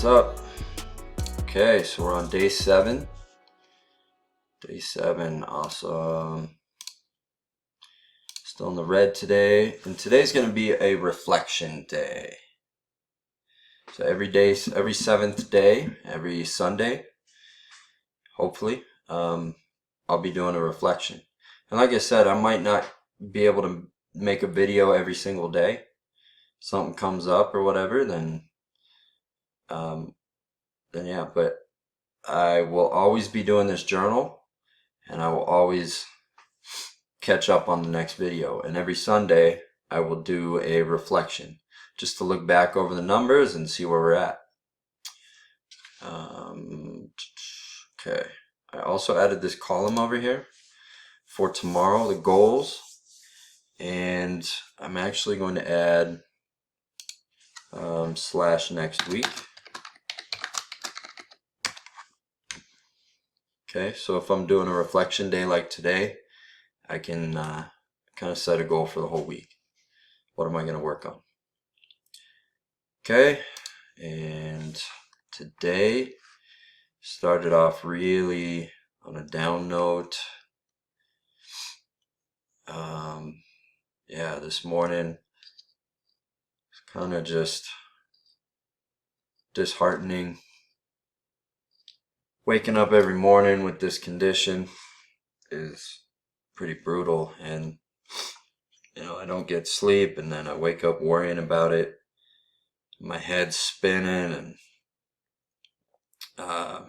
What's up? Okay, so we're on day 7. Day 7, awesome. Still in the red today, and today's going to be a reflection day. So every day, every 7th day, every Sunday, hopefully, I'll be doing a reflection. And like I said, I might not be able to make a video every single day. Something comes up or whatever, then yeah, but I will always be doing this journal, and I will always catch up on the next video. And every Sunday, I will do a reflection, just to look back over the numbers and see where we're at. Okay, I also added this column over here for tomorrow, the goals, and I'm actually going to add slash next week. Okay, so if I'm doing a reflection day like today, I can kind of set a goal for the whole week. What am I going to work on? Okay, and today started off really on a down note. Yeah, this morning it's kind of just disheartening. Waking up every morning with this condition is pretty brutal, and I don't get sleep, and then I wake up worrying about it. My head's spinning, and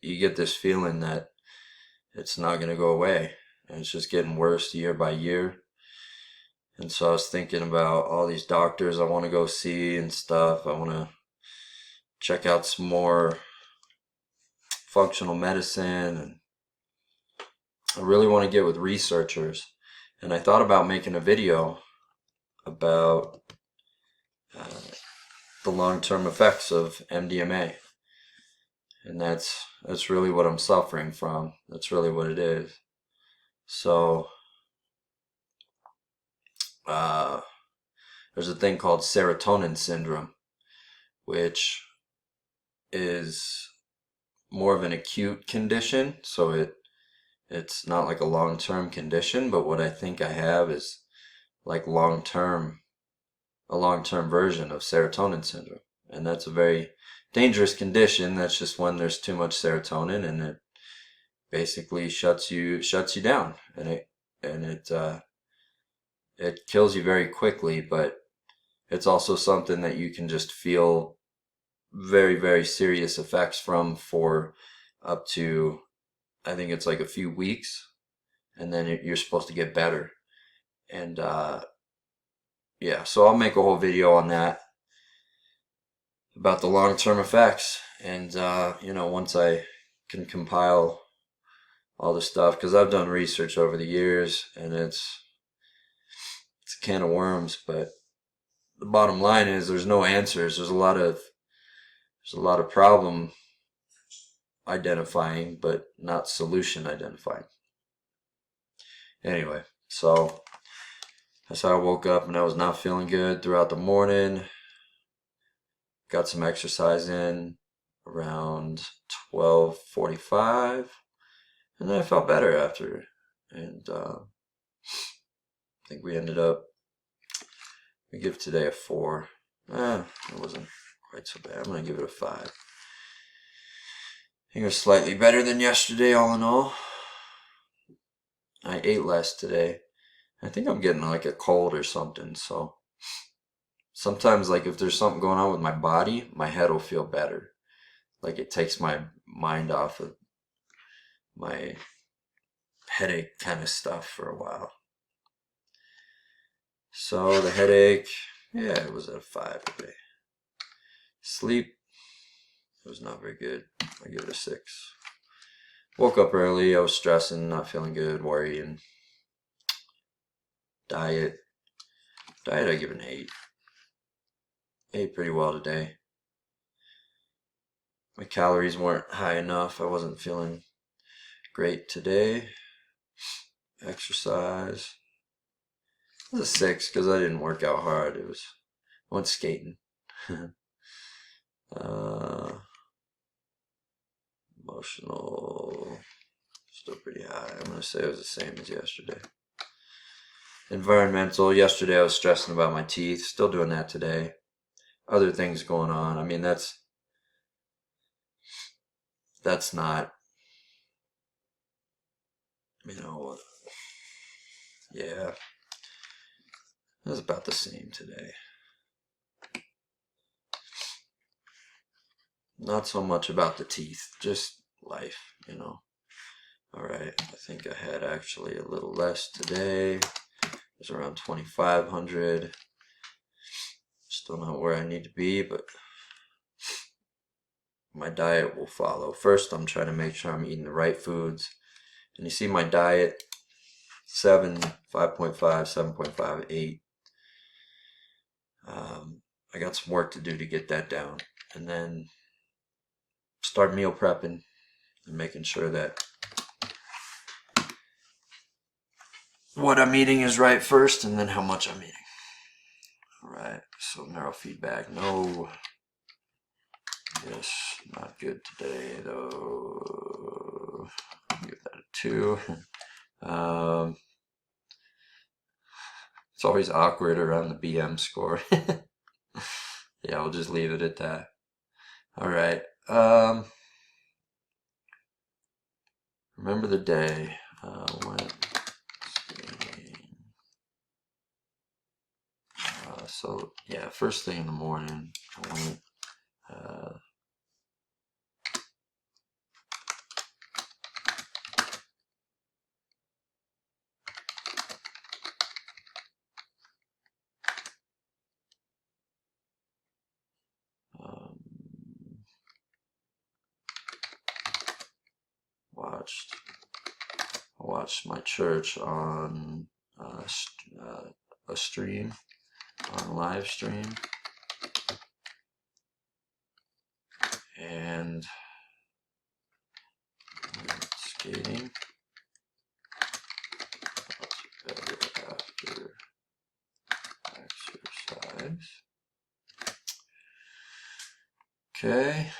you get this feeling that it's not going to go away, and it's just getting worse year by year. And so I was thinking about all these doctors I want to go see and stuff. I want to check out some more functional medicine, and I really want to get with researchers. And I thought about making a video about the long-term effects of MDMA, and that's really what I'm suffering from. That's really what it is. So there's a thing called serotonin syndrome, which is more of an acute condition. So it's not like a long-term condition, but what I think I have is like a long-term version of serotonin syndrome. And that's a very dangerous condition. That's just when there's too much serotonin, and it basically shuts you down, and it kills you very quickly. But it's also something that you can just feel very, very serious effects from for up to, I think it's like a few weeks, and then you're supposed to get better. And yeah, so I'll make a whole video on that, about the long-term effects. And once I can compile all the stuff, because I've done research over the years, and it's a can of worms. But the bottom line is there's no answers. There's a lot of problem identifying, but not solution identifying. Anyway, so that's how I woke up, and I was not feeling good throughout the morning. Got some exercise in around 12:45, and then I felt better after. And I think we give today a 4. It wasn't quite so bad. I'm going to give it a 5. I think it was slightly better than yesterday, all in all. I ate less today. I think I'm getting like a cold or something, so sometimes, like, if there's something going on with my body, my head will feel better. Like, it takes my mind off of my headache kind of stuff for a while. So the headache, yeah, it was at a 5 today. Sleep, it was not very good. I give it a 6. Woke up early. I was stressing, not feeling good, worrying. Diet, I give an 8. Ate pretty well today. My calories weren't high enough. I wasn't feeling great today. Exercise, it was a 6 because I didn't work out hard. I went skating. Emotional, still pretty high. I'm going to say it was the same as yesterday. Environmental, yesterday I was stressing about my teeth. Still doing that today. Other things going on. I mean, that's not, yeah, it was about the same today. Not so much about the teeth, just life, All right, I think I had actually a little less today. It was around 2,500. Still not where I need to be, but my diet will follow. First, I'm trying to make sure I'm eating the right foods. And you see my diet, 7, 5.5, 7.5, 8. I got some work to do to get that down. And then start meal prepping and making sure that what I'm eating is right first, and then how much I'm eating. All right, so neurofeedback, no. Yes, not good today though. I'll give that a 2. It's always awkward around the BM score. Yeah, we'll just leave it at that. All right. Remember the day. So yeah, first thing in the morning, I went. Watched my church on a stream, on live stream, and skating. What's better after exercise? Okay.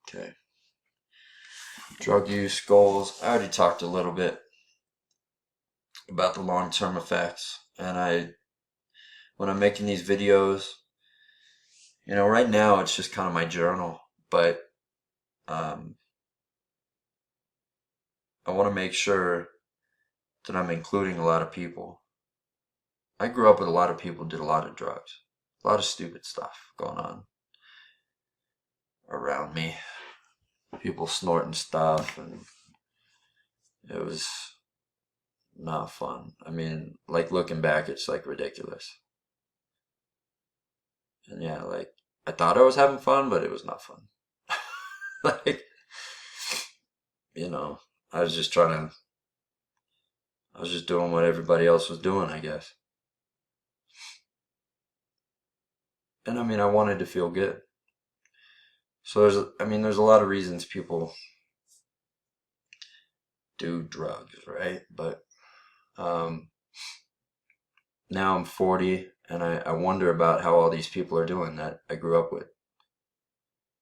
Okay. Drug use goals. I already talked a little bit about the long-term effects, and when I'm making these videos, right now it's just kind of my journal, but I want to make sure that I'm including a lot of people. I grew up with a lot of people who did a lot of drugs, a lot of stupid stuff going on around me. People snorting stuff, and it was not fun. I mean, like, looking back, it's like ridiculous. And yeah, like, I thought I was having fun, but it was not fun. Like, I was just doing what everybody else was doing, I guess. And I mean, I wanted to feel good. So there's a lot of reasons people do drugs, right? But now I'm 40, and I wonder about how all these people are doing that I grew up with.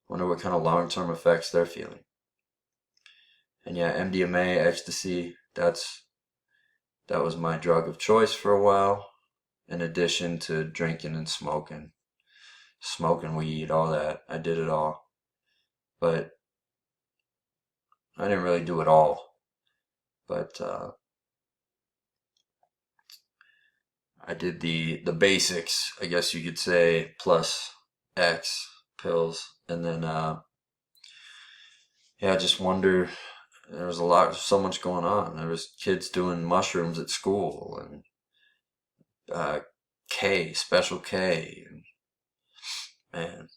Wonder what kind of long-term effects they're feeling. And yeah, MDMA, ecstasy, that was my drug of choice for a while, in addition to drinking and smoking weed, all that. I did it all. But I didn't really do it all. But I did the basics, I guess you could say, plus X pills. And then, I just wonder, there was so much going on. There was kids doing mushrooms at school, and Special K, and man,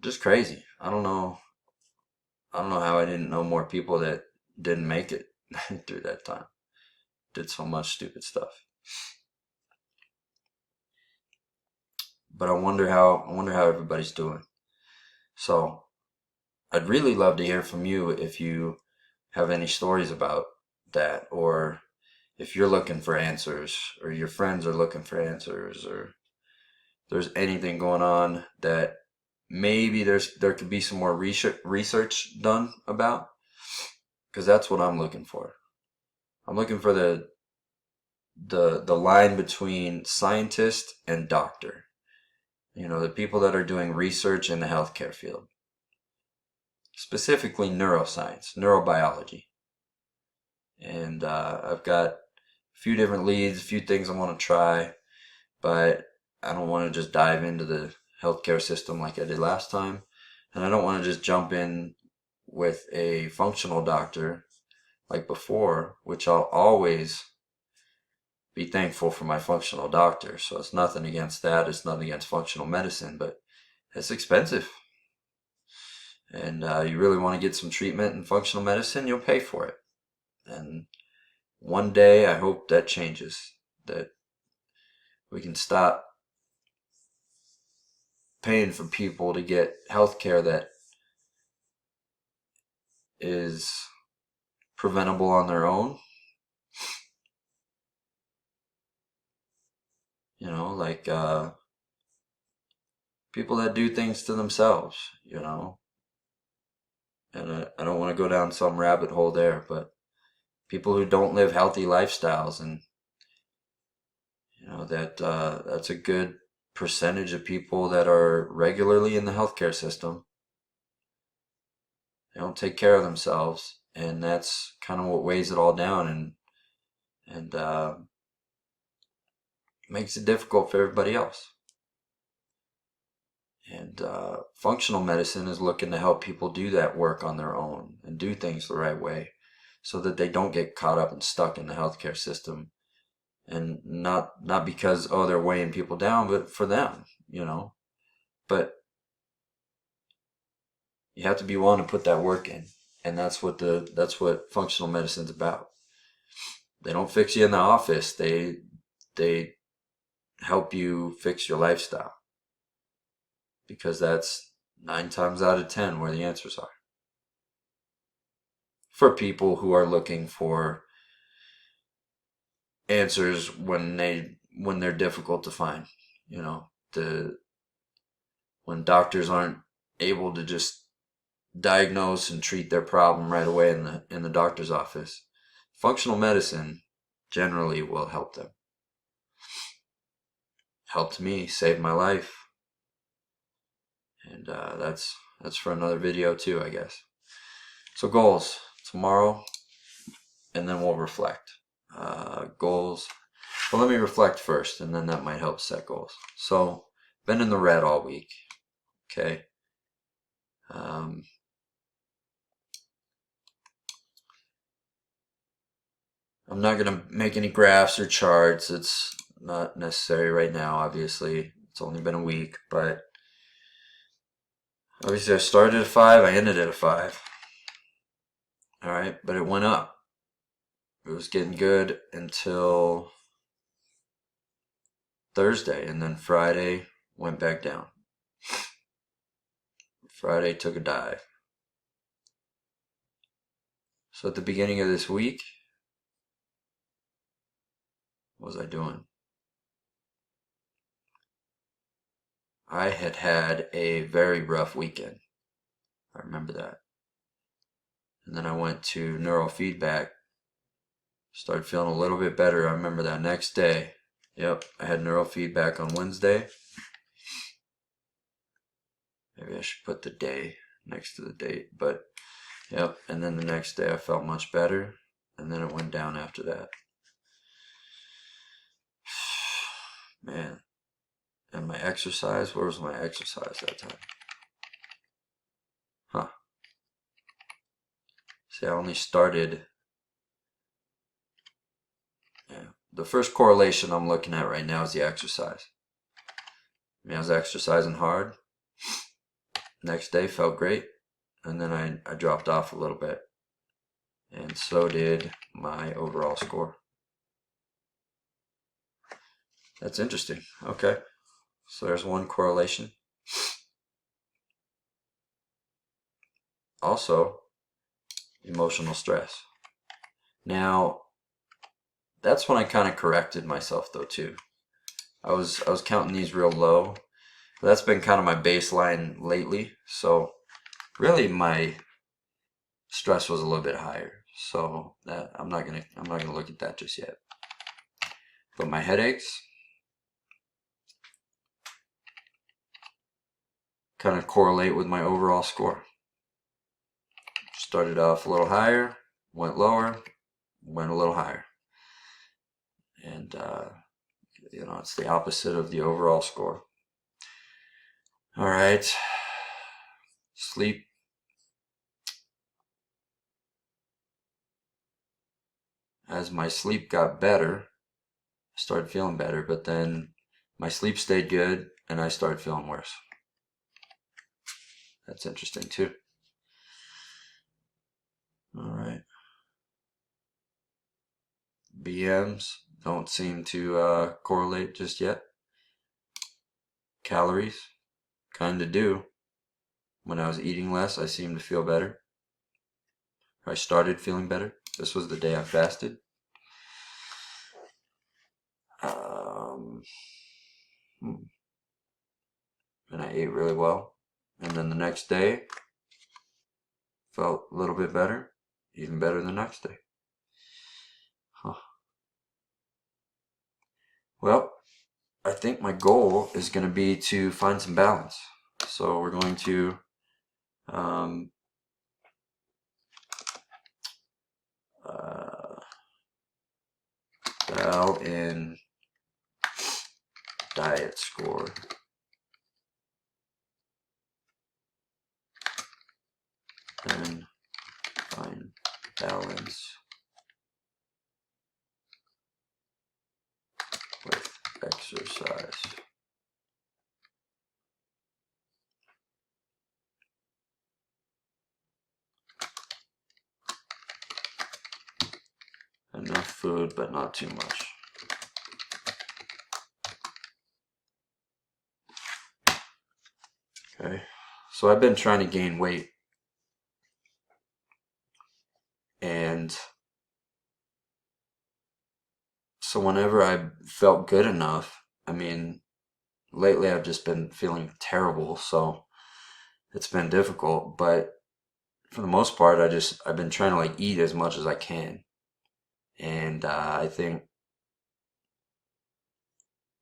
just crazy. I don't know how I didn't know more people that didn't make it through that time. Did so much stupid stuff. But I wonder how everybody's doing. So I'd really love to hear from you if you have any stories about that, or if you're looking for answers, or your friends are looking for answers, or there's anything going on that maybe there could be some more research done about, because that's what I'm looking for. I'm looking for the line between scientist and doctor. You know, the people that are doing research in the healthcare field, specifically neuroscience, neurobiology. And I've got a few different leads, a few things I want to try, but I don't want to just dive into the healthcare system like I did last time. And I don't want to just jump in with a functional doctor like before, which I'll always be thankful for my functional doctor. So it's nothing against that. It's nothing against functional medicine, but it's expensive. And you really want to get some treatment in functional medicine, you'll pay for it. And one day I hope that changes, that we can stop paying for people to get health care that is preventable on their own. You know, like people that do things to themselves, you know. And I don't want to go down some rabbit hole there, but people who don't live healthy lifestyles, and you know that's a good percentage of people that are regularly in the healthcare system. They don't take care of themselves, and that's kind of what weighs it all down, and makes it difficult for everybody else. And functional medicine is looking to help people do that work on their own and do things the right way, so that they don't get caught up and stuck in the healthcare system. And not because, oh, they're weighing people down, but for them, you know. But you have to be willing to put that work in, and that's what functional medicine's about. They don't fix you in the office. They help you fix your lifestyle, because that's 9 times out of 10 where the answers are. For people who are looking for answers when they're difficult to find, you know, when doctors aren't able to just diagnose and treat their problem right away in the doctor's office. Functional medicine generally will help them. Helped me, saved my life. And that's for another video too, I guess. So goals tomorrow, and then we'll reflect. Goals. Well, let me reflect first, and then that might help set goals. So, been in the red all week. Okay. I'm not going to make any graphs or charts. It's not necessary right now, obviously. It's only been a week, but obviously I started at 5, I ended at a 5. All right, but it went up. It was getting good until Thursday, and then Friday went back down. Friday took a dive. So at the beginning of this week, what was I doing? I had a very rough weekend. I remember that. And then I went to neurofeedback, started feeling a little bit better. I remember that next day. Yep, I had neurofeedback on Wednesday. Maybe I should put the day next to the date, but yep. And then the next day I felt much better, and then it went down after that. Man. And my exercise, where was my exercise that time? Huh. See, I only started. Yeah. The first correlation I'm looking at right now is the exercise. I mean, I was exercising hard. Next day felt great, and then I dropped off a little bit, and so did my overall score. That's interesting. Okay, so there's one correlation. also emotional stress. Now, that's when I kind of corrected myself though too. I was counting these real low. That's been kind of my baseline lately. So really my stress was a little bit higher. So that I'm not gonna look at that just yet. But my headaches kind of correlate with my overall score. Started off a little higher, went lower, went a little higher. And it's the opposite of the overall score. All right. Sleep. As my sleep got better, I started feeling better, but then my sleep stayed good and I started feeling worse. That's interesting too. All right. BMs don't seem to correlate just yet. Calories kind of do. When I was eating less, I seemed to feel better. I started feeling better. This was the day I fasted. And I ate really well. And then the next day, felt a little bit better. Even better the next day. Huh. Well, I think my goal is going to be to find some balance. So we're going to dial in diet score. And find balance with exercise. Enough food, but not too much. Okay, so I've been trying to gain weight, and so whenever I felt good enough, I mean, lately I've just been feeling terrible, so it's been difficult, but for the most part, I've been trying to like eat as much as I can, and I think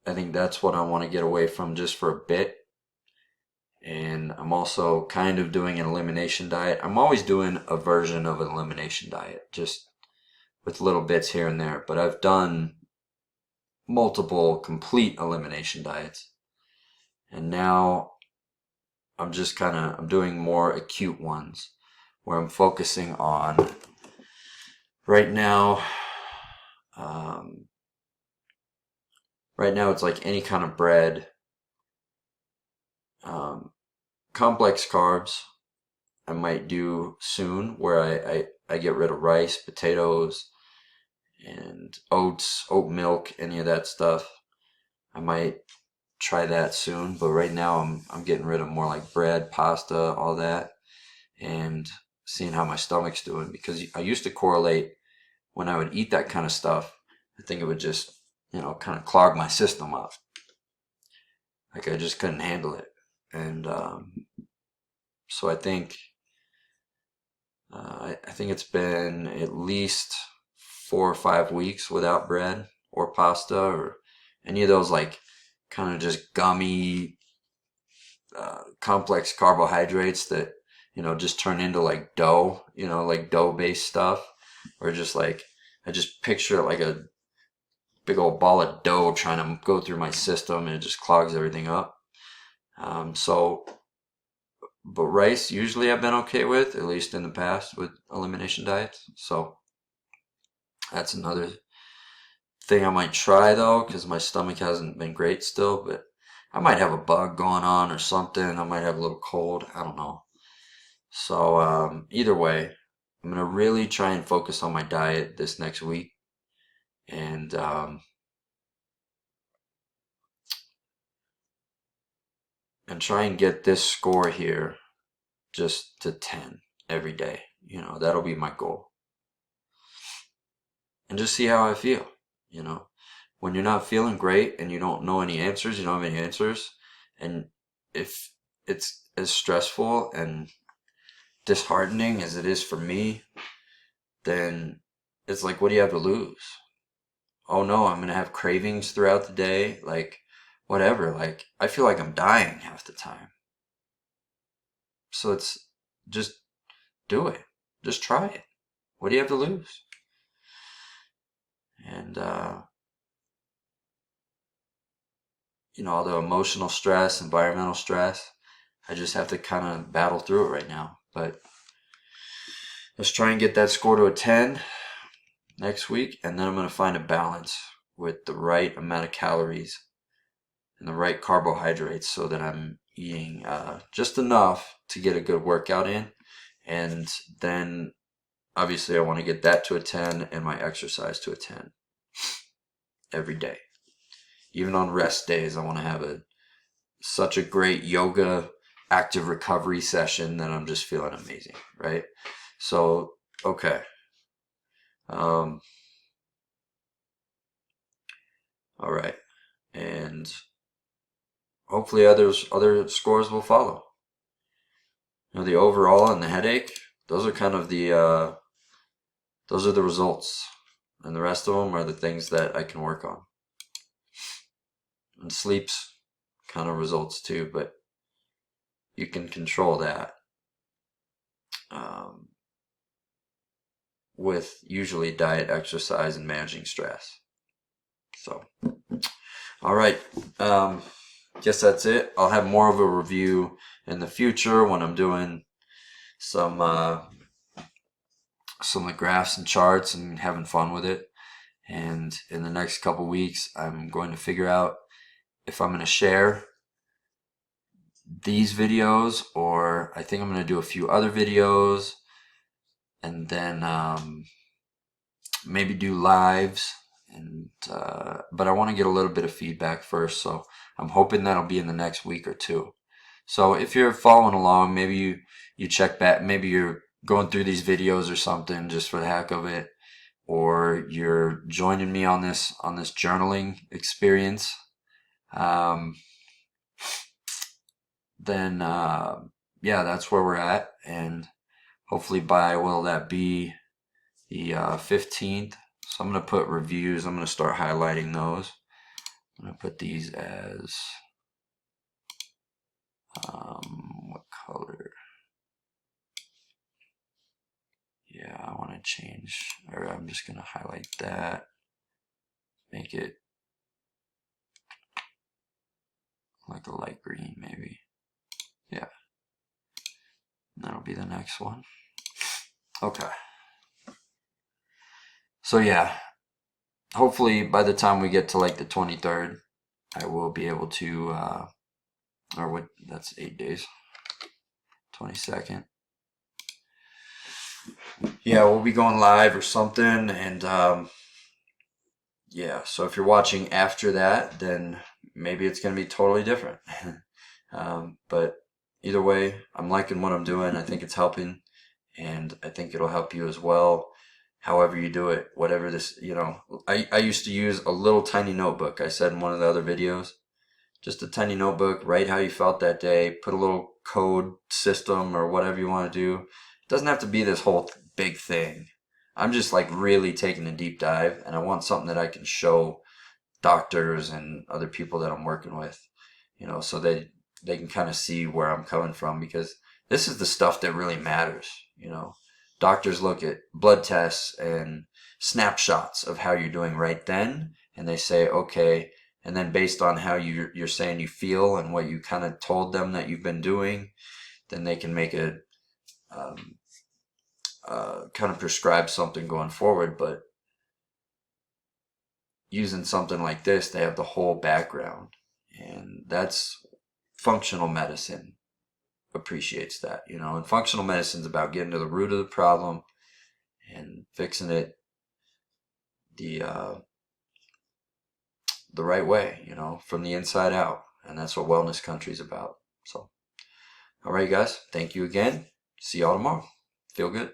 that's what I want to get away from just for a bit. And I'm also kind of doing an elimination diet. I'm always doing a version of an elimination diet, just with little bits here and there. But I've done multiple complete elimination diets, and now I'm doing more acute ones where I'm focusing on right now. Right now it's like any kind of bread, complex carbs I might do soon, where I get rid of rice, potatoes, and oats, oat milk, any of that stuff. I might try that soon, but right now I'm getting rid of more like bread, pasta, all that, and seeing how my stomach's doing, because I used to correlate when I would eat that kind of stuff. I think it would just, kind of clog my system up. Like I just couldn't handle it. And so I think it's been at least 4 or 5 weeks without bread or pasta or any of those like kind of just gummy, complex carbohydrates that just turn into like dough, like dough based stuff, or just like I just picture it like a big old ball of dough trying to go through my system, and it just clogs everything up. But rice usually I've been okay with, at least in the past with elimination diets. So that's another thing I might try though, because my stomach hasn't been great still, but I might have a bug going on or something. I might have a little cold. I don't know. So either way, I'm gonna really try and focus on my diet this next week, and try and get this score here just to 10. every day. That'll be my goal. And just see how I feel, When you're not feeling great and you don't know any answers, you don't have any answers, and if it's as stressful and disheartening as it is for me, then it's like, what do you have to lose? Oh no, I'm gonna have cravings throughout the day, like whatever. Like I feel like I'm dying half the time. So it's just do it. Just try it. What do you have to lose? And all the emotional stress, environmental stress, I just have to kind of battle through it right now. But let's try and get that score to a 10 next week, and then I'm going to find a balance with the right amount of calories and the right carbohydrates so that I'm eating just enough to get a good workout in. And then obviously I want to get that to a 10 and my exercise to a 10 every day. Even on rest days, I want to have such a great yoga active recovery session that I'm just feeling amazing, right? So, okay. All right. And hopefully other scores will follow. The overall and the headache, those are kind of those are the results. And the rest of them are the things that I can work on. And sleep's kind of results too, but you can control that with usually diet, exercise, and managing stress. So, all right. Guess that's it. I'll have more of a review in the future when I'm doing some of the graphs and charts and having fun with it. And in the next couple weeks, I'm going to figure out if I'm going to share these videos, or I think I'm going to do a few other videos, and then maybe do lives. And but I want to get a little bit of feedback first, so I'm hoping that'll be in the next week or two. So if you're following along, maybe you check back, maybe you're going through these videos or something just for the heck of it, or you're joining me on this journaling experience, then yeah, that's where we're at. And hopefully by, will that be the 15th? So I'm going to put reviews. I'm going to start highlighting those. I'm going to put these as what color? Yeah, I want to change, or I'm just going to highlight that, make it like a light green maybe. Yeah. And that'll be the next one. Okay. So yeah, hopefully by the time we get to like the 23rd, I will be able to, or what, that's 8 days, 22nd. Yeah, we'll be going live or something. And yeah, so if you're watching after that, then maybe it's going to be totally different. But either way, I'm liking what I'm doing. I think it's helping, and I think it'll help you as well. However you do it, whatever this, I used to use a little tiny notebook. I said in one of the other videos, just a tiny notebook, write how you felt that day, put a little code system or whatever you want to do. It doesn't have to be this whole big thing. I'm just like really taking a deep dive, and I want something that I can show doctors and other people that I'm working with, so they can kind of see where I'm coming from, because this is the stuff that really matters. Doctors look at blood tests and snapshots of how you're doing right then, and they say, okay, and then based on how you're saying you feel and what you kind of told them that you've been doing, then they can make a kind of prescribe something going forward. But using something like this, they have the whole background, and that's functional medicine appreciates that, and functional medicine is about getting to the root of the problem and fixing it the right way, from the inside out. And that's what Wellness Country is about. So, all right, guys, thank you again. See y'all tomorrow. feel good.